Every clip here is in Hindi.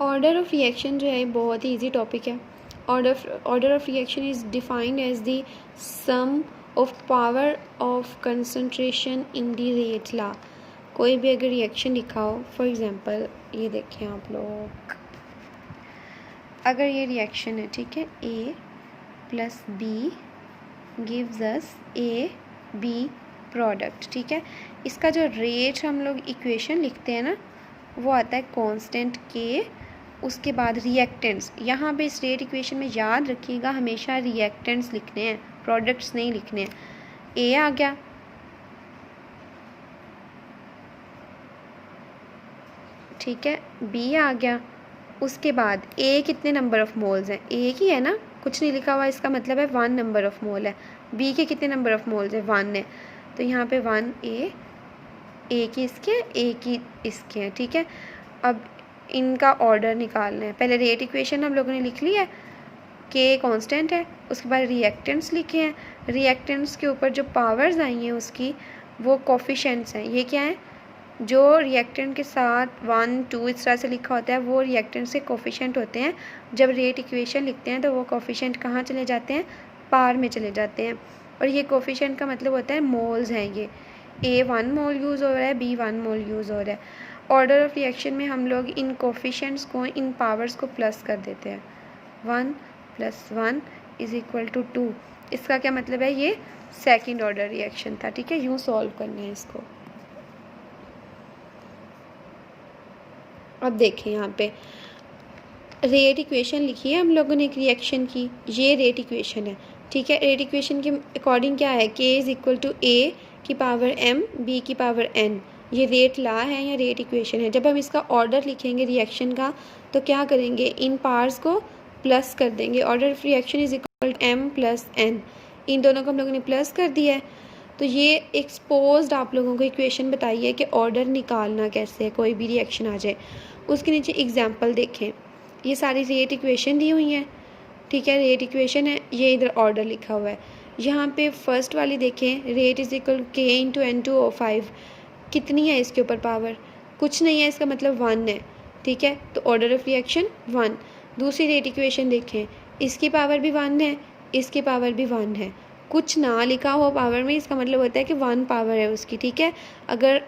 ऑर्डर ऑफ रिएक्शन जो है बहुत ही ईजी टॉपिक है। Order of reaction is defined as the sum of power of concentration in the rate law. कोई भी अगर रिएक्शन लिखा हो, फॉर एग्जांपल ये देखें आप लोग, अगर ये रिएक्शन है, ठीक है, A plus B gives us A B product, ठीक है। इसका जो रेट हम लोग इक्वेशन लिखते हैं ना, वो आता है कांस्टेंट के, उसके बाद रिएक्टेंट्स। यहाँ पे इस रेट इक्वेशन में याद रखिएगा हमेशा रिएक्टेंट्स लिखने हैं, प्रोडक्ट्स नहीं लिखने हैं। ए आ गया, ठीक है, बी आ गया, उसके बाद ए कितने नंबर ऑफ मोल्स हैं, एक ही है ना, कुछ नहीं लिखा हुआ, इसका मतलब है 1 नंबर ऑफ मोल है। बी के कितने नंबर ऑफ मोल्स है, 1 है, तो यहाँ पे 1 ए की इसके, ए की इसके हैं, ठीक है। अब इनका ऑर्डर निकालना है। पहले रेट इक्वेशन हम लोगों ने लिख ली है, के कांस्टेंट है, उसके बाद रिएक्टेंट्स लिखे हैं, रिएक्टेंट्स के ऊपर जो पावर्स आई हैं उसकी वो कोफिशिएंट्स हैं। ये क्या है, जो रिएक्टेंट के साथ 1 2 इस तरह से लिखा होता है वो रिएक्टेंट्स के कोफिशिएंट होते हैं। जब रेट इक्वेशन लिखते हैं तो वो कोफिशिएंट कहाँ चले जाते हैं, पार में चले जाते हैं। और ये कोफिशिएंट का मतलब होता है मोल्स हैं। ये ए 1 मोल यूज़ हो रहा है, बी 1 मोल यूज़ हो रहा है। ऑर्डर ऑफ रिएक्शन में हम लोग इन कोफिशिएंट्स को, इन पावर्स को प्लस कर देते हैं। 1 + 1 = 2। इसका क्या मतलब है, ये सेकंड ऑर्डर रिएक्शन था, ठीक है। यूँ सॉल्व करना है इसको। अब देखें यहाँ पे रेट इक्वेशन लिखी है हम लोगों ने एक रिएक्शन की, ये रेट इक्वेशन है, ठीक है। रेट इक्वेशन के अकॉर्डिंग क्या है, के = a की पावर m b की पावर n। ये रेट लॉ है या रेट इक्वेशन है। जब हम इसका ऑर्डर लिखेंगे रिएक्शन का तो क्या करेंगे, इन पार्ट्स को प्लस कर देंगे। Order of reaction = m + n। इन दोनों को हम लोगों ने प्लस कर दिया है। तो ये एक्सपोज्ड आप लोगों को इक्वेशन बताइए कि ऑर्डर निकालना कैसे है, कोई भी रिएक्शन आ जाए। उसके नीचे एग्जाम्पल देखें, ये सारी रेट इक्वेशन दी हुई हैं, ठीक है, रेट इक्वेशन है, ये इधर ऑर्डर लिखा हुआ है। यहाँ पे फर्स्ट वाली देखें, रेट = k × n2O5, कितनी है इसके ऊपर पावर, कुछ नहीं है, इसका मतलब 1 है, ठीक है। तो ऑर्डर ऑफ रिएक्शन 1। दूसरी रेट इक्वेशन देखें, इसकी पावर भी 1 है, इसकी पावर भी 1 है, कुछ ना लिखा हो पावर में, इसका मतलब होता है कि 1 पावर है उसकी, ठीक है। अगर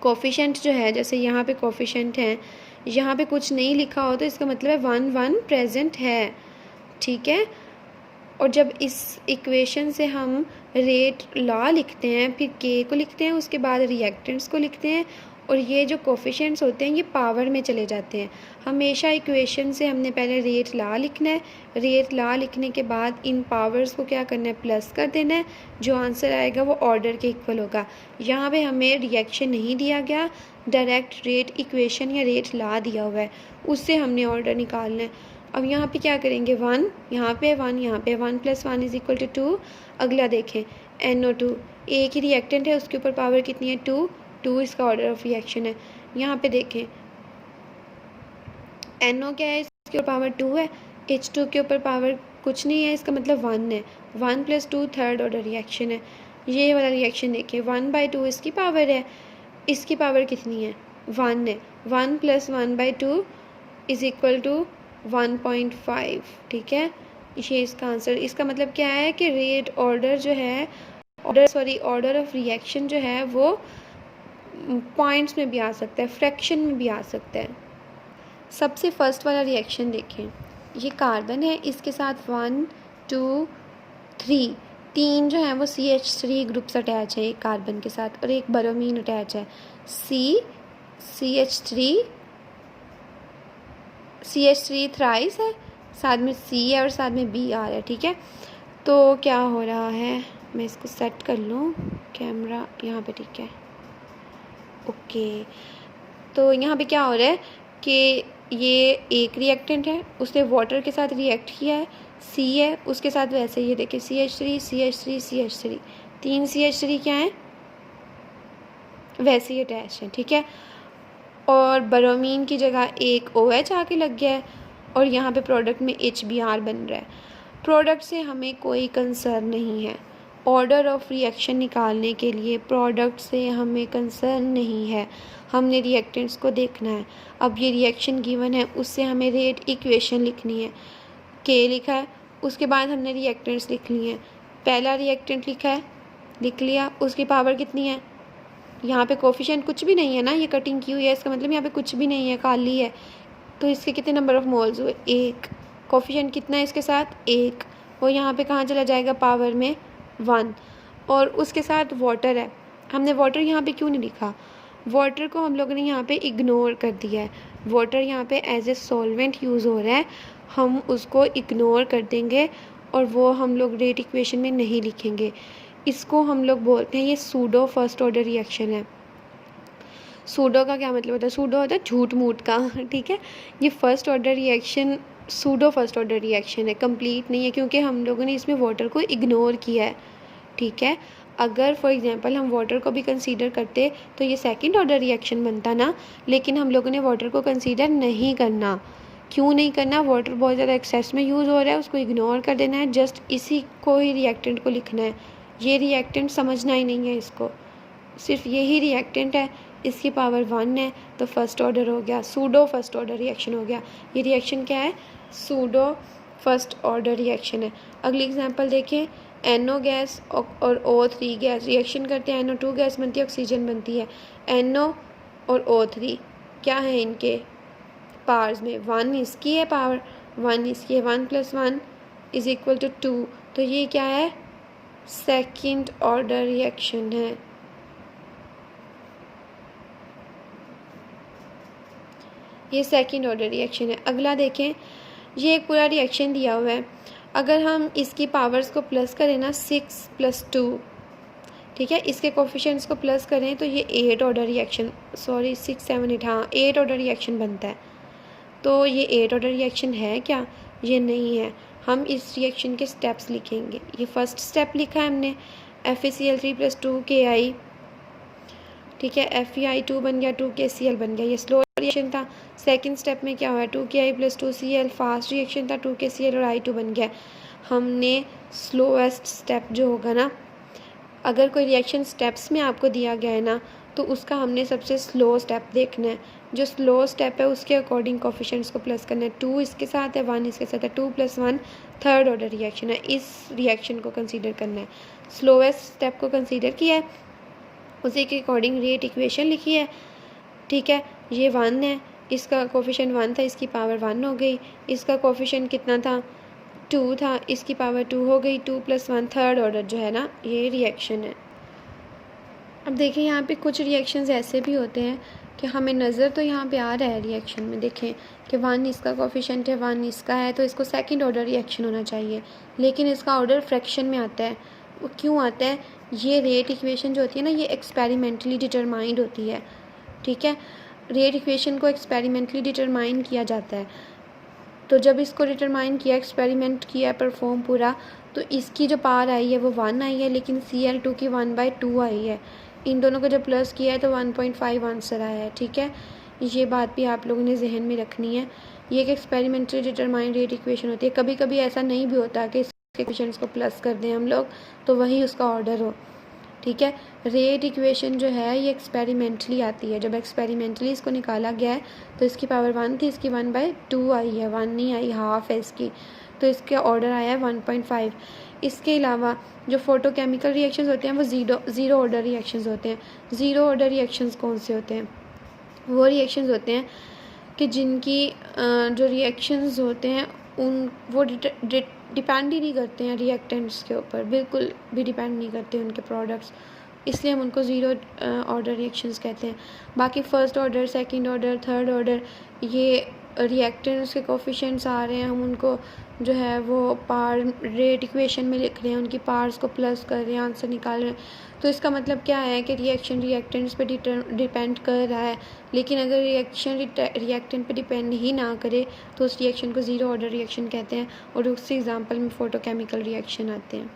कोफिशिएंट जो है, जैसे यहाँ पे कोफिशिएंट है, यहाँ पे कुछ नहीं लिखा हो तो इसका मतलब है 1 1 प्रेजेंट है, ठीक है। और जब इस इक्वेशन से हम रेट लॉ लिखते हैं, फिर के को लिखते हैं, उसके बाद रिएक्टेंट्स को लिखते हैं, और ये जो कोफिशिएंट्स होते हैं ये पावर में चले जाते हैं। हमेशा इक्वेशन से हमने पहले रेट लॉ लिखना है, रेट लॉ लिखने के बाद इन पावर्स को क्या करना है, प्लस कर देना है। जो आंसर आएगा वो ऑर्डर के इक्वल होगा। यहाँ पे हमें रिएक्शन नहीं दिया गया, डायरेक्ट रेट इक्वेशन या रेट लॉ दिया हुआ है, उससे हमने ऑर्डर निकालना है। अब यहाँ पे क्या करेंगे, 1 यहाँ पे 1 यहाँ पे, 1 + 1 = 2। अगला देखें NO2, एक ही रिएक्टेंट है, उसके ऊपर पावर कितनी है, 2 इसका ऑर्डर ऑफ रिएक्शन है। यहाँ पे देखें NO क्या है, इसके ऊपर पावर 2 है, H2 के ऊपर पावर कुछ नहीं है, इसका मतलब 1 है। 1 + 2 थर्ड ऑर्डर रिएक्शन है। ये वाला रिएक्शन देखें, 1/2 इसकी पावर है, इसकी पावर कितनी है, 1 है। 1 + 1/2 = 1.5, ठीक है। ये इसका आंसर। इसका मतलब क्या है कि रेट ऑर्डर जो है, ऑर्डर ऑफ रिएक्शन जो है वो पॉइंट्स में भी आ सकता है, फ्रैक्शन में भी आ सकता है। सबसे फर्स्ट वाला रिएक्शन देखें, ये कार्बन है, इसके साथ 1 2 3 तीन जो हैं वो CH3 ग्रुप्स अटैच है एक कार्बन के साथ, और एक ब्रोमीन अटैच है। CH3 थ्राइस है, साथ में C है और साथ में B आ रहा है, ठीक है। तो क्या हो रहा है, मैं इसको सेट कर लूँ कैमरा यहाँ पे, ठीक है, ओके। तो यहाँ पे क्या हो रहा है कि ये एक रिएक्टेंट है, उसने वाटर के साथ रिएक्ट किया है, C है, उसके साथ वैसे ये देखिए CH3 तीन CH3 क्या है, वैसे ही अटैच है, ठीक है। और ब्रोमीन की जगह एक OH आके लग गया है, और यहाँ पे प्रोडक्ट में HBr बन रहा है। प्रोडक्ट से हमें कोई कंसर्न नहीं है, ऑर्डर ऑफ रिएक्शन निकालने के लिए प्रोडक्ट से हमें कंसर्न नहीं है, हमने रिएक्टेंट्स को देखना है। अब ये रिएक्शन गिवन है, उससे हमें रेट इक्वेशन लिखनी है। के लिखा है, उसके बाद हमने रिएक्टेंट्स लिख लिए हैं। पहला रिएक्टेंट लिखा है, लिख लिया, उसकी पावर कितनी है, यहाँ पे कोफिशिएंट कुछ भी नहीं है ना, ये कटिंग की हुई है, इसका मतलब यहाँ पे कुछ भी नहीं है, खाली है। तो इसके कितने नंबर ऑफ मोल्स हुए, 1। कोफिशिएंट कितना है इसके साथ, 1। वो यहाँ पे कहाँ चला जाएगा, पावर में 1। और उसके साथ वाटर है, हमने वाटर यहाँ पे क्यों नहीं लिखा, वाटर को हम लोगों ने यहाँ पे इग्नोर कर दिया है। वाटर यहाँ पे एज ए सॉल्वेंट यूज़ हो रहा है, हम उसको इग्नोर कर देंगे और वो हम लोग रेट इक्वेशन में नहीं लिखेंगे। इसको हम लोग बोलते हैं, ये सूडो फर्स्ट ऑर्डर रिएक्शन है। सूडो का क्या मतलब होता है, सूडो होता है झूठ मूठ का, ठीक है। ये first order reaction pseudo first order reaction है, कंप्लीट नहीं है, क्योंकि हम लोगों ने इसमें वाटर को इग्नोर किया है, ठीक है। अगर फॉर एग्जांपल हम वाटर को भी कंसीडर करते तो ये सेकंड ऑर्डर रिएक्शन बनता ना, लेकिन हम लोगों ने वाटर को कंसीडर नहीं करना। क्यों नहीं करना, वाटर बहुत ज़्यादा एक्सेस में यूज़ हो रहा है, उसको इग्नोर कर देना है, जस्ट इसी को ही रिएक्टेंट को लिखना है। ये रिएक्टेंट समझना ही नहीं है, इसको सिर्फ यही रिएक्टेंट है, इसकी पावर 1 है, तो फर्स्ट ऑर्डर हो गया, सूडो फर्स्ट ऑर्डर रिएक्शन हो गया। ये रिएक्शन क्या है, सूडो फर्स्ट ऑर्डर रिएक्शन है। अगली एग्जांपल देखें, NO गैस और O3 गैस रिएक्शन करते हैं, NO2 गैस बनती है, ऑक्सीजन बनती है। NO और O3 क्या है, इनके पावर्स में 1 इसकी है पावर, 1 इसकी है, 1 + 1 = 2। तो ये क्या है, सेकंड ऑर्डर रिएक्शन है। ये सेकंड ऑर्डर रिएक्शन है। अगला देखें, ये एक पूरा रिएक्शन दिया हुआ है, अगर हम इसकी पावर्स को प्लस करें ना, 6 + 2, ठीक है, इसके कोफिशिएंट्स को प्लस करें तो ये 8 ऑर्डर रिएक्शन, सॉरी 6 7 8, हाँ 8 ऑर्डर रिएक्शन बनता है। तो ये 8 ऑर्डर रिएक्शन है क्या, ये नहीं है। हम इस रिएक्शन के स्टेप्स लिखेंगे। ये फर्स्ट स्टेप लिखा है हमने, FeCl3 + 2Ki, ठीक है, FeI2 बन गया, 2KCl बन गया, ये स्लो रिएक्शन था। सेकंड स्टेप में क्या हुआ, 2Ki + 2Cl, फास्ट रिएक्शन था, 2KCl और I2 बन गया। हमने स्लोएस्ट स्टेप जो होगा ना, अगर कोई रिएक्शन स्टेप्स में आपको दिया गया है ना, तो उसका हमने सबसे स्लो स्टेप देखना है। जो स्लो स्टेप है उसके अकॉर्डिंग कोफिशिएंट्स को प्लस करना है। 2 इसके साथ है, 1 इसके साथ है, 2 + 1 थर्ड ऑर्डर रिएक्शन है, इस रिएक्शन को कंसीडर करना है। स्लोएस्ट स्टेप को कंसीडर किया है, उसी के अकॉर्डिंग रेट इक्वेशन लिखी है, ठीक है। ये 1 है, इसका कोफिशिएंट 1 था, इसकी पावर 1 हो गई। इसका कोफिशिएंट कितना था, 2 था, इसकी पावर 2 हो गई। 2 + 1 थर्ड ऑर्डर जो है ना, ये रिएक्शन है। अब देखिए यहाँ पे कुछ रिएक्शंस ऐसे भी होते हैं कि हमें नज़र तो यहाँ पे आ रहा है रिएक्शन में, देखें कि 1 इसका कोफिशिएंट है, 1 इसका है, तो इसको सेकंड ऑर्डर रिएक्शन होना चाहिए, लेकिन इसका ऑर्डर फ्रैक्शन में आता है। वो क्यों आता है, ये रेट इक्वेशन जो होती है ना, ये एक्सपेरिमेंटली डिटरमाइंड होती है, ठीक है। रेट इक्वेशन को एक्सपेरिमेंटली डिटरमाइन किया जाता है, तो जब इसको डिटरमाइन किया, एक्सपेरिमेंट किया, परफॉर्म पूरा, तो इसकी जो पावर आई है वो 1 आई है, लेकिन Cl2 की 1/2 आई है। इन दोनों को जब प्लस किया है तो 1.5 आंसर आया है, ठीक है। ये बात भी आप लोगों ने जहन में रखनी है। ये एक एक्सपेरिमेंटली डिटरमाइंड रेट इक्वेशन होती है। कभी कभी ऐसा नहीं भी होता कि इसके इक्वेशंस को प्लस कर दें हम लोग तो वही उसका ऑर्डर हो, ठीक है। रेट इक्वेशन जो है ये एक्सपेरिमेंटली आती है। जब एक्सपेरिमेंटली इसको निकाला गया है तो इसकी पावर 1 थी, इसकी 1/2 आई है, 1 नहीं आई, हाफ है इसकी, तो इसका ऑर्डर आया है 1.5। इसके अलावा जो फोटोकेमिकल रिएक्शंस होते हैं वो ज़ीरो ऑर्डर रिएक्शंस होते हैं। ज़ीरो ऑर्डर रिएक्शंस कौन से होते हैं, वो रिएक्शंस होते हैं कि जिनकी जो रिएक्शंस होते हैं वो डिपेंड ही नहीं करते हैं रिएक्टेंट्स के ऊपर, बिल्कुल भी डिपेंड नहीं करते उनके प्रोडक्ट्स, इसलिए हम उनको ज़ीरो ऑर्डर रिएक्शंस कहते हैं। बाकी first order, second order, third order, ये रिएक्टेंट्स के कोफिशिएंट्स आ रहे हैं, हम उनको जो है वो पार रेट इक्वेशन में लिख रहे हैं, उनकी पार्स को प्लस कर रहे हैं, आंसर निकाल रहे हैं। तो इसका मतलब क्या है कि रिएक्शन रिएक्टेंट्स पे डिपेंड कर रहा है, लेकिन अगर रिएक्शन रिएक्टेंट पे डिपेंड ही ना करे तो उस रिएक्शन को ज़ीरो ऑर्डर रिएक्शन कहते हैं, और उसी एग्जांपल में फ़ोटोकेमिकल रिएक्शन आते हैं।